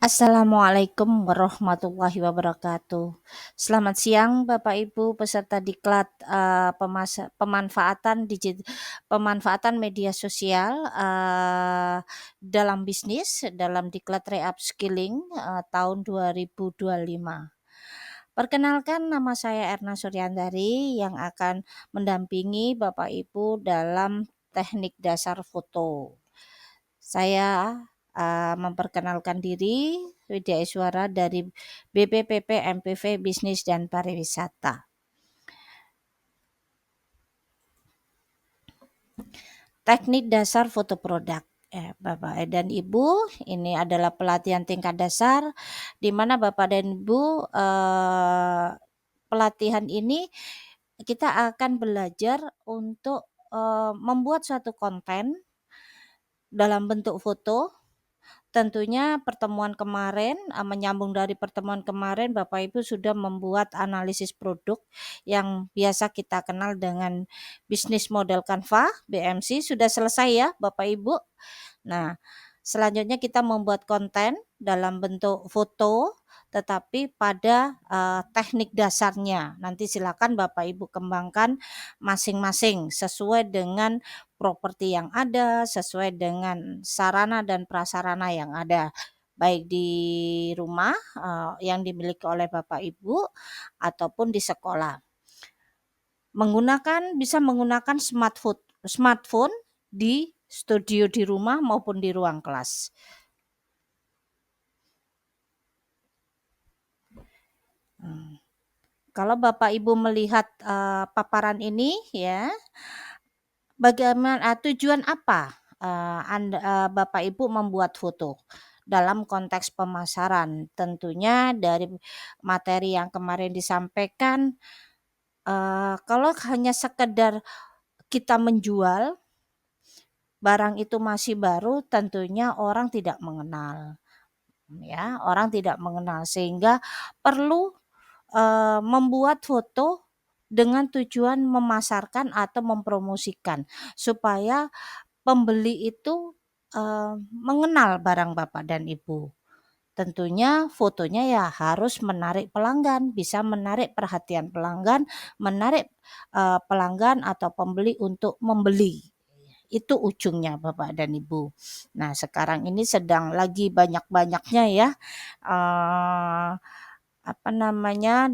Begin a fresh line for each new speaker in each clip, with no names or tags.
Assalamualaikum warahmatullahi wabarakatuh. Selamat siang Bapak Ibu peserta diklat pemanfaatan media sosial dalam bisnis dalam diklat re-upskilling tahun 2025. Perkenalkan, nama saya Erna Suryandari yang akan mendampingi Bapak Ibu dalam teknik dasar foto. Saya memperkenalkan diri, Widya Iswara dari BPPP MPV Bisnis dan Pariwisata. Teknik dasar foto produk. Bapak dan Ibu, ini adalah pelatihan tingkat dasar di mana Bapak dan Ibu pelatihan ini kita akan belajar untuk membuat suatu konten dalam bentuk foto. Tentunya pertemuan kemarin, menyambung dari pertemuan kemarin, Bapak Ibu sudah membuat analisis produk yang biasa kita kenal dengan bisnis model Canva, BMC, sudah selesai ya Bapak Ibu. Nah, selanjutnya kita membuat konten dalam bentuk foto, tetapi pada teknik dasarnya. Nanti silakan Bapak Ibu kembangkan masing-masing sesuai dengan properti yang ada, sesuai dengan sarana dan prasarana yang ada, baik di rumah yang dimiliki oleh Bapak Ibu ataupun di sekolah. Bisa menggunakan smartphone di studio di rumah maupun di ruang kelas. Kalau Bapak Ibu melihat paparan ini ya, bagaimana tujuan apa Bapak Ibu membuat foto dalam konteks pemasaran? Tentunya dari materi yang kemarin disampaikan, kalau hanya sekedar kita menjual barang itu masih baru, tentunya orang tidak mengenal. Ya, orang tidak mengenal sehingga perlu membuat foto dengan tujuan memasarkan atau mempromosikan supaya pembeli itu mengenal barang Bapak dan Ibu. Tentunya fotonya ya harus menarik pelanggan, bisa menarik perhatian pelanggan, menarik pelanggan atau pembeli untuk membeli. Itu ujungnya Bapak dan Ibu. Nah, sekarang ini sedang lagi banyak-banyaknya ya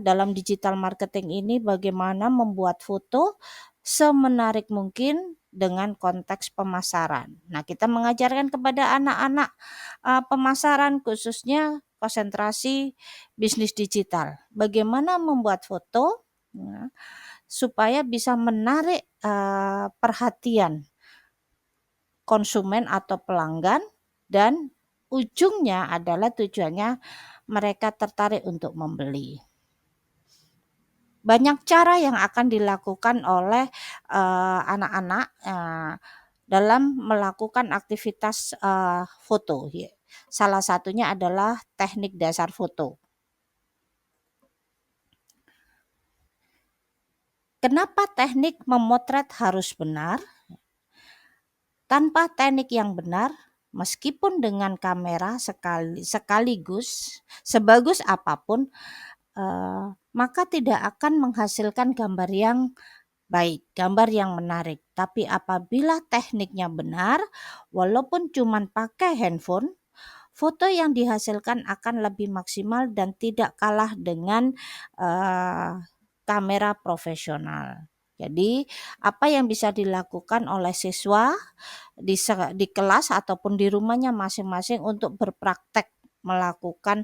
dalam digital marketing ini bagaimana membuat foto semenarik mungkin dengan konteks pemasaran. Nah, kita mengajarkan kepada anak-anak pemasaran khususnya konsentrasi bisnis digital. Bagaimana membuat foto supaya bisa menarik perhatian konsumen atau pelanggan dan ujungnya adalah tujuannya mereka tertarik untuk membeli. Banyak cara yang akan dilakukan oleh anak-anak dalam melakukan aktivitas foto. Salah satunya adalah teknik dasar foto. Kenapa teknik memotret harus benar? Tanpa teknik yang benar, meskipun dengan kamera sekaligus sebagus apapun, maka tidak akan menghasilkan gambar yang baik, gambar yang menarik. Tapi apabila tekniknya benar, walaupun cuma pakai handphone, foto yang dihasilkan akan lebih maksimal dan tidak kalah dengan kamera profesional. Jadi, apa yang bisa dilakukan oleh siswa di kelas ataupun di rumahnya masing-masing untuk berpraktek melakukan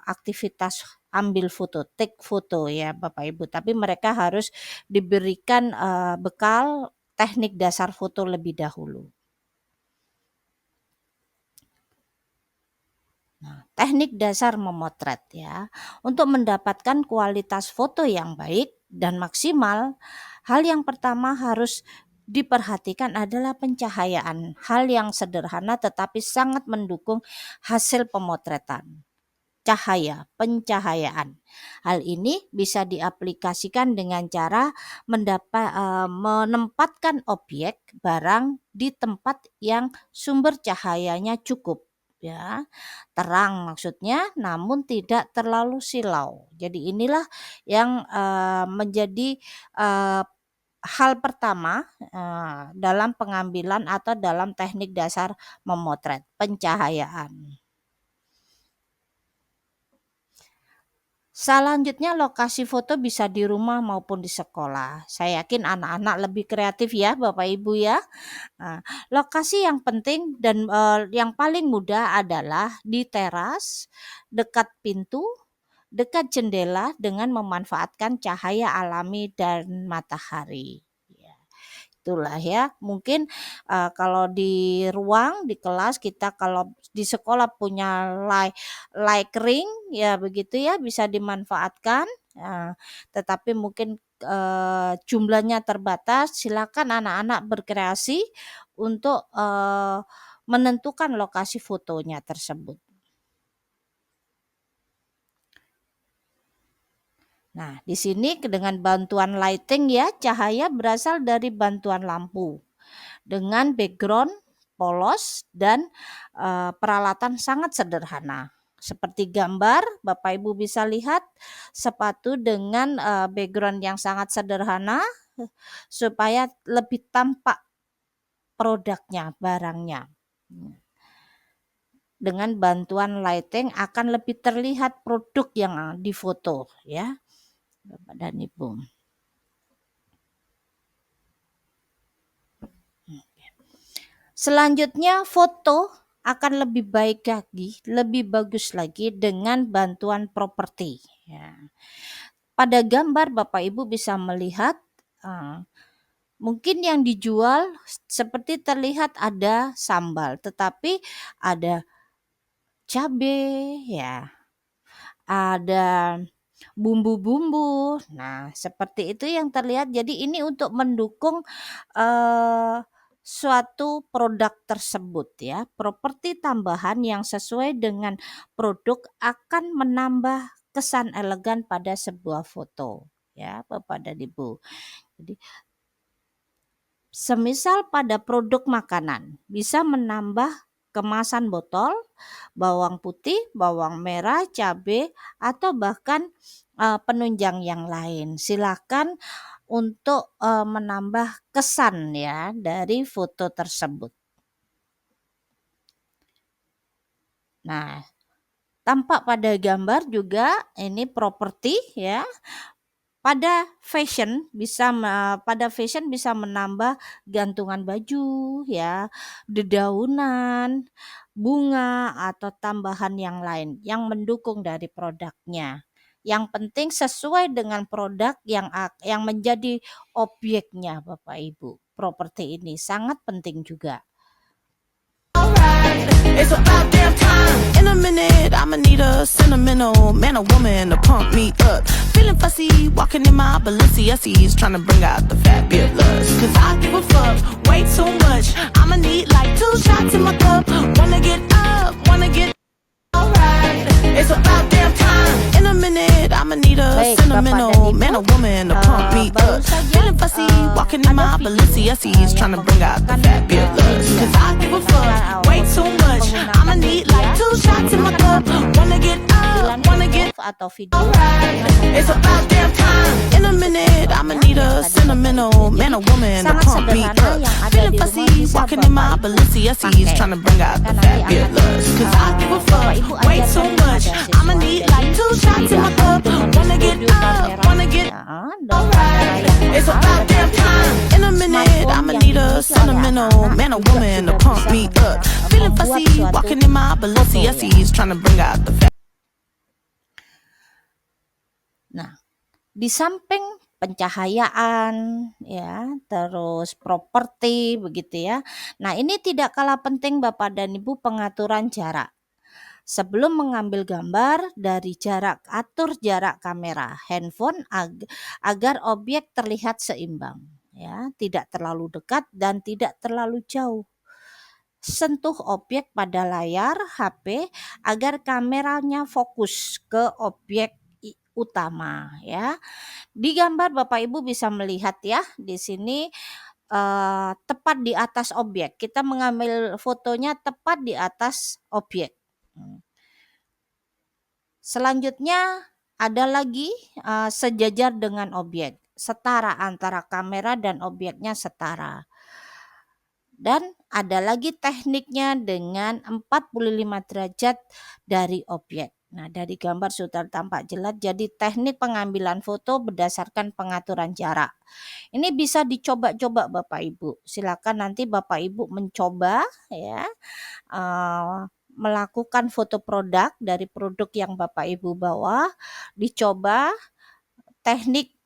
aktivitas ambil foto, take foto ya Bapak Ibu. Tapi mereka harus diberikan bekal teknik dasar foto lebih dahulu. Nah, teknik dasar memotret ya. Untuk mendapatkan kualitas foto yang baik dan maksimal, hal yang pertama harus diperhatikan adalah pencahayaan. Hal yang sederhana tetapi sangat mendukung hasil pemotretan. Pencahayaan. Hal ini bisa diaplikasikan dengan cara menempatkan objek barang di tempat yang sumber cahayanya cukup. ya. Terang maksudnya, namun tidak terlalu silau. Jadi inilah yang menjadi hal pertama dalam pengambilan atau dalam teknik dasar memotret, pencahayaan. Selanjutnya lokasi foto bisa di rumah maupun di sekolah. Saya yakin anak-anak lebih kreatif ya Bapak Ibu ya. Nah, lokasi yang penting dan yang paling mudah adalah di teras, dekat pintu, dekat jendela dengan memanfaatkan cahaya alami dan matahari. Ya, itulah ya. Mungkin kalau di ruang, di kelas kita kalau di sekolah punya light ring ya begitu ya bisa dimanfaatkan. Tetapi mungkin jumlahnya terbatas, silakan anak-anak berkreasi untuk menentukan lokasi fotonya tersebut. Nah, di sini dengan bantuan lighting ya, cahaya berasal dari bantuan lampu dengan background polos dan peralatan sangat sederhana. Seperti gambar, Bapak Ibu bisa lihat sepatu dengan background yang sangat sederhana supaya lebih tampak produknya, barangnya. Dengan bantuan lighting akan lebih terlihat produk yang difoto ya, Bapak dan Ibu. Selanjutnya foto akan lebih baik lagi, lebih bagus lagi dengan bantuan properti. Ya. Pada gambar Bapak Ibu bisa melihat mungkin yang dijual seperti terlihat ada sambal, tetapi ada cabai ya, ada bumbu-bumbu. Nah, seperti itu yang terlihat. Jadi ini untuk mendukung suatu produk tersebut ya. Properti tambahan yang sesuai dengan produk akan menambah kesan elegan pada sebuah foto ya, Bapak dan Ibu. Jadi semisal pada produk makanan bisa menambah kemasan botol, bawang putih, bawang merah, cabai atau bahkan penunjang yang lain. Silakan untuk menambah kesan ya dari foto tersebut. Nah, tampak pada gambar juga ini properti ya. Pada fashion bisa menambah gantungan baju ya, dedaunan, bunga atau tambahan yang lain yang mendukung dari produknya. Yang penting sesuai dengan produk yang menjadi objeknya Bapak Ibu. Properti ini sangat penting juga.
It's about damn time. In a minute, I'ma need a sentimental man or woman to pump me up. Feeling fussy, walking in my Balenciennes, trying to bring out the fabulous. Cause I give a fuck way too much. I'ma need like 2 shots in my cup. Wanna get up, wanna get alright. It's about damn time. In a minute, I'ma need a sentimental man or woman to pump me up. Feeling fussy, walking in my Balenciennes, trying to bring out the fabulous. Cause I give a fuck way too much. I'ma need like 2 shots in my cup. Wanna get up, wanna get
atau video.
alright. It's about damn time. In a minute, I'ma need a sentimental man or woman to pump me up. Feeling fussy, walking in my Balenciennes, trying to bring out the fabulous. Cause I give a fuck way too much. I'ma need like 2 shots in my cup. Wanna get up, wanna get alright. It's about damn time. In a minute, I'ma need a sentimental man or woman to pump me up. Feeling fussy, walking in my Balenciennes, trying to bring out the fabulous.
Nah, di samping pencahayaan ya, terus properti begitu ya. Nah, ini tidak kalah penting Bapak dan Ibu pengaturan jarak. Sebelum mengambil gambar, dari jarak atur jarak kamera handphone agar objek terlihat seimbang ya, tidak terlalu dekat dan tidak terlalu jauh. Sentuh objek pada layar HP agar kameranya fokus ke objek utama ya. Di gambar Bapak Ibu bisa melihat ya, di sini tepat di atas objek. Kita mengambil fotonya tepat di atas objek. Selanjutnya ada lagi sejajar dengan objek, setara antara kamera dan objeknya setara. Dan ada lagi tekniknya dengan 45 derajat dari objek. Nah, dari gambar sudah tampak jelas, jadi teknik pengambilan foto berdasarkan pengaturan jarak. Ini bisa dicoba-coba Bapak Ibu. Silakan nanti Bapak Ibu mencoba ya, melakukan foto produk dari produk yang Bapak Ibu bawa, dicoba teknik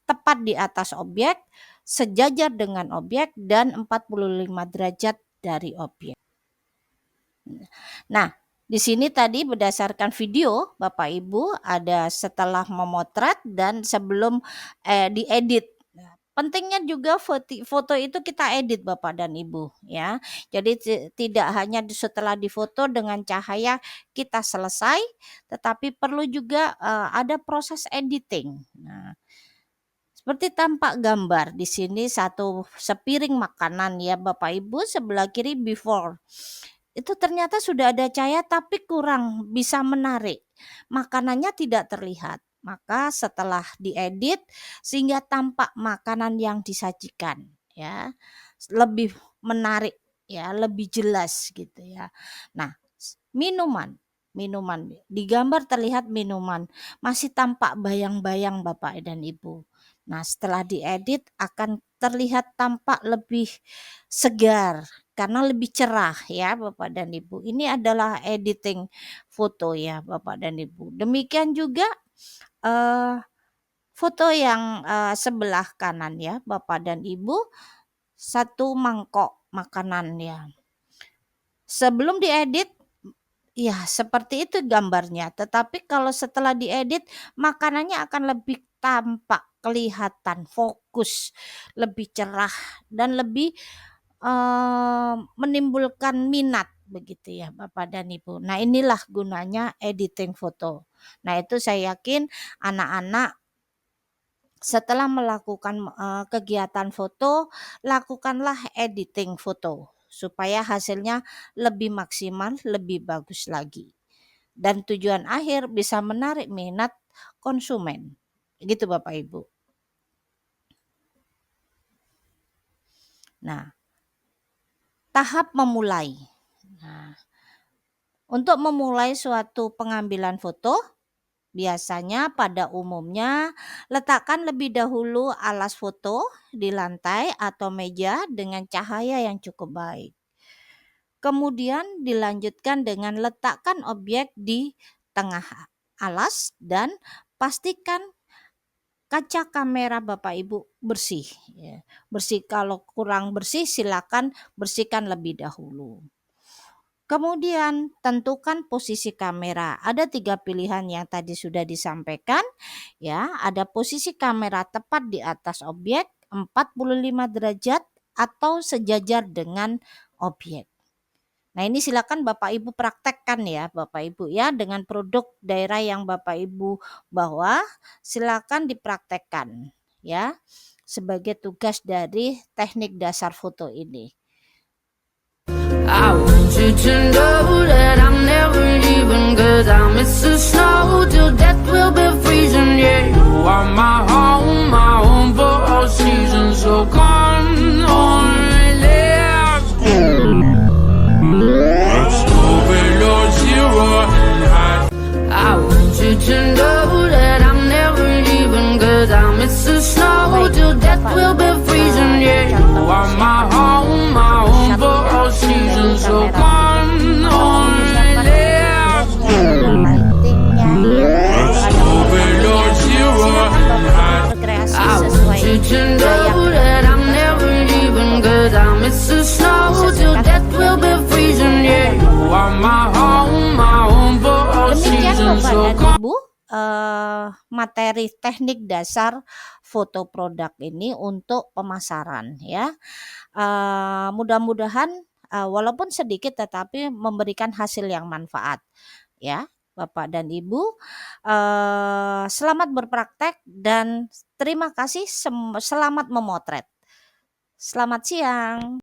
tepat di atas objek, sejajar dengan objek, dan 45 derajat dari objek. Nah, di sini tadi berdasarkan video Bapak Ibu ada setelah memotret dan sebelum diedit. Pentingnya juga foto itu kita edit Bapak dan Ibu ya. Jadi tidak hanya setelah difoto dengan cahaya kita selesai, tetapi perlu juga ada proses editing. Nah, seperti tampak gambar di sini satu sepiring makanan ya Bapak Ibu, sebelah kiri before. Itu ternyata sudah ada cahaya tapi kurang bisa menarik. Makanannya tidak terlihat. Maka setelah diedit sehingga tampak makanan yang disajikan ya, lebih menarik ya, lebih jelas gitu ya. Nah, minuman di gambar terlihat minuman, masih tampak bayang-bayang Bapak dan Ibu. Nah, setelah diedit akan terlihat tampak lebih segar karena lebih cerah ya Bapak dan Ibu. Ini adalah editing foto ya Bapak dan Ibu. Demikian juga foto yang sebelah kanan ya Bapak dan Ibu, satu mangkok makanan ya. Sebelum diedit ya seperti itu gambarnya, tetapi kalau setelah diedit makanannya akan lebih tampak, kelihatan, fokus, lebih cerah dan lebih menimbulkan minat begitu ya Bapak dan Ibu. Nah, inilah gunanya editing foto. Nah, itu saya yakin anak-anak setelah melakukan kegiatan foto, lakukanlah editing foto supaya hasilnya lebih maksimal, lebih bagus lagi. Dan tujuan akhir bisa menarik minat konsumen. Gitu Bapak Ibu. Nah, tahap memulai. Nah, untuk memulai suatu pengambilan foto, biasanya pada umumnya letakkan lebih dahulu alas foto di lantai atau meja dengan cahaya yang cukup baik. Kemudian dilanjutkan dengan letakkan objek di tengah alas dan pastikan kaca kamera Bapak Ibu bersih. Ya. Bersih, kalau kurang bersih silakan bersihkan lebih dahulu. Kemudian tentukan posisi kamera. Ada 3 pilihan yang tadi sudah disampaikan. Ya, ada posisi kamera tepat di atas objek, 45 derajat atau sejajar dengan objek. Nah, ini silakan Bapak Ibu praktekkan ya Bapak Ibu ya dengan produk daerah yang Bapak Ibu bawa, silakan dipraktekkan ya sebagai tugas dari teknik dasar foto ini.
I want you to know that I'm never leaving, 'cause I miss the snow till death will be freezing. Yeah, you are my home for all seasons. So come on, let's go below zero and hide. I want you to know that I'm never leaving, 'cause I miss the snow till death will be freezing. Yeah, you are my home for all seasons. So come on, let's go below zero and hide. I want you to know that I'm never leaving, 'cause I miss the snow till death will be freezing. Yeah, you are my home for all
Demikian
seasons.
Bapak
So
dan
come.
Ibu materi teknik dasar foto produk ini untuk pemasaran ya. Mudah-mudahan walaupun sedikit tetapi memberikan hasil yang manfaat ya. Bapak dan Ibu. Selamat berpraktek dan terima kasih, selamat memotret. Selamat siang.